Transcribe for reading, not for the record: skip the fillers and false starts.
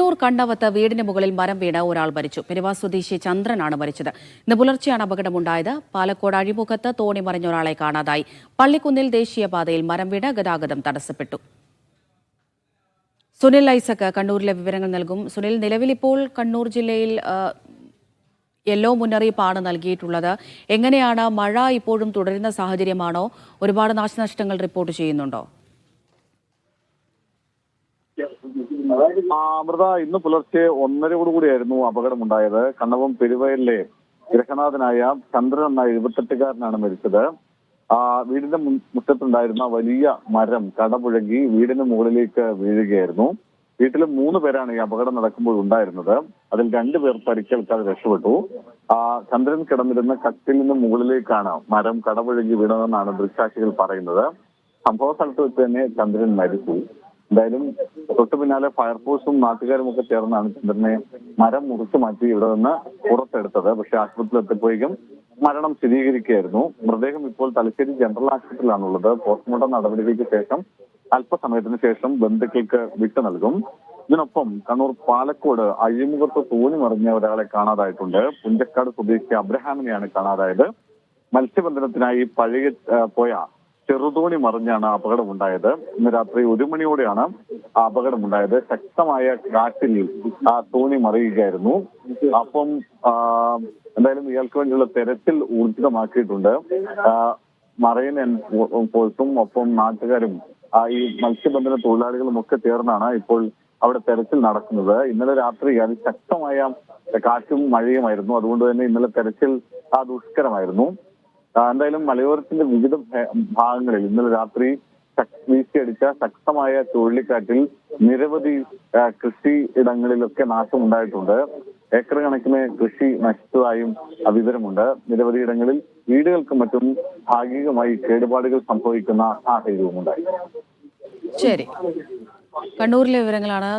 കണ്ണൂർ കണ്ണവത്ത് വീടിന് മുകളിൽ മരം വീണ് ഒരാൾ മരിച്ചു. പെരുവാ സ്വദേശി ചന്ദ്രനാണ് മരിച്ചത്. ഇന്ന് പുലർച്ചെയാണ് അപകടമുണ്ടായത്. പാലക്കോട് അഴിമുഖത്ത് തോണി മറിഞ്ഞ ഒരാളെ കാണാതായി. പള്ളിക്കുന്നിൽ ദേശീയപാതയിൽ മരം വീണ് ഗതാഗതം തടസ്സപ്പെട്ടു. സുനിൽ ഐസക് കണ്ണൂരിലെ വിവരങ്ങൾ നൽകും. സുനിൽ, നിലവിലിപ്പോൾ കണ്ണൂർ ജില്ലയിൽ യെല്ലോ മുന്നറിയിപ്പാണ് നൽകിയിട്ടുള്ളത്. എങ്ങനെയാണ്? മഴ ഇപ്പോഴും തുടരുന്ന സാഹചര്യമാണോ? ഒരുപാട് നാശനഷ്ടങ്ങൾ റിപ്പോർട്ട് ചെയ്യുന്നുണ്ടോ? അമൃത, ഇന്ന് പുലർച്ചെ 1:30 അപകടമുണ്ടായത്. കണ്ണവം പെരുവയലിലെ ഗൃഹനാഥനായ ചന്ദ്രൻ എന്ന 78-കാരനാണ് മരിച്ചത്. വീടിന്റെ മുറ്റത്തുണ്ടായിരുന്ന വലിയ മരം കടപുഴകി വീടിന് മുകളിലേക്ക് വീഴുകയായിരുന്നു. വീട്ടിൽ 3 പേരാണ് ഈ അപകടം നടക്കുമ്പോൾ ഉണ്ടായിരുന്നത്. അതിൽ 2 പേർ പരിക്കേൽക്കാതെ രക്ഷപ്പെട്ടു. ചന്ദ്രൻ കിടന്നിരുന്ന കട്ടിലിന് മുകളിലേക്കാണ് മരം കടപുഴകി വീണതെന്നാണ് ദൃക്സാക്ഷികൾ പറയുന്നത്. സംഭവ സ്ഥലത്ത് വെച്ച് തന്നെ ചന്ദ്രൻ മരിച്ചു. എന്തായാലും തൊട്ടു പിന്നാലെ ഫയർഫോഴ്സും നാട്ടുകാരും ഒക്കെ ചേർന്നാണ് ചന്ദ്രനെ മരം മുറിച്ചു മാറ്റി ഇവിടെ നിന്ന് പുറത്തെടുത്തത്. പക്ഷെ ആശുപത്രിയിൽ എത്തിയപ്പോഴേക്കും മരണം സ്ഥിരീകരിക്കുകയായിരുന്നു. മൃതദേഹം ഇപ്പോൾ തലശ്ശേരി ജനറൽ ആശുപത്രിയിലാണുള്ളത്. പോസ്റ്റ്മോർട്ടം നടപടികൾക്ക് ശേഷം അല്പസമയത്തിന് ശേഷം ബന്ധുക്കൾക്ക് വിട്ടു നൽകും. ഇതിനൊപ്പം കണ്ണൂർ പാലക്കോട് അഴിമുഖത്ത് തോണി മറിഞ്ഞ ഒരാളെ കാണാതായിട്ടുണ്ട്. പുഞ്ചക്കാട് സ്വദേശി അബ്രഹാമിനെയാണ് കാണാതായത്. മത്സ്യബന്ധനത്തിനായി പോയ ചെറുതോണി മറിഞ്ഞാണ് അപകടമുണ്ടായത്. ഇന്ന് രാത്രി 1 മണിയോടെയാണ് അപകടമുണ്ടായത്. ശക്തമായ കാറ്റിൽ തോണി മറിയുകയായിരുന്നു. അപ്പം എന്തായാലും ഇയാൾക്ക് വേണ്ടിയുള്ള തെരച്ചിൽ ഊർജിതമാക്കിയിട്ടുണ്ട്. മറൈൻ ഫോഴ്സും ഒപ്പം നാട്ടുകാരും ഈ മത്സ്യബന്ധന തൊഴിലാളികളും ഒക്കെ ചേർന്നാണ് ഇപ്പോൾ അവിടെ തെരച്ചിൽ നടക്കുന്നത്. ഇന്നലെ രാത്രി അതിശക്തമായ കാറ്റും മഴയുമായിരുന്നു. അതുകൊണ്ട് തന്നെ ഇന്നലെ തെരച്ചിൽ ദുഷ്കരമായിരുന്നു. എന്തായാലും മലയോരത്തിന്റെ വിവിധ ഭാഗങ്ങളിൽ ഇന്നലെ രാത്രി വീശിയടിച്ച ശക്തമായ ചുഴലിക്കാറ്റിൽ നിരവധി കൃഷി ഇടങ്ങളിലൊക്കെ നാശമുണ്ടായിട്ടുണ്ട്. ഏക്കർ കണക്കിന് കൃഷി നശിച്ചതായും വിവരമുണ്ട്. നിരവധി ഇടങ്ങളിൽ വീടുകൾക്കും മറ്റും ഭാഗികമായി കേടുപാടുകൾ സംഭവിക്കുന്ന സാഹചര്യവുമുണ്ടായി. ശരി, കണ്ണൂരിലെ വിവരങ്ങളാണ്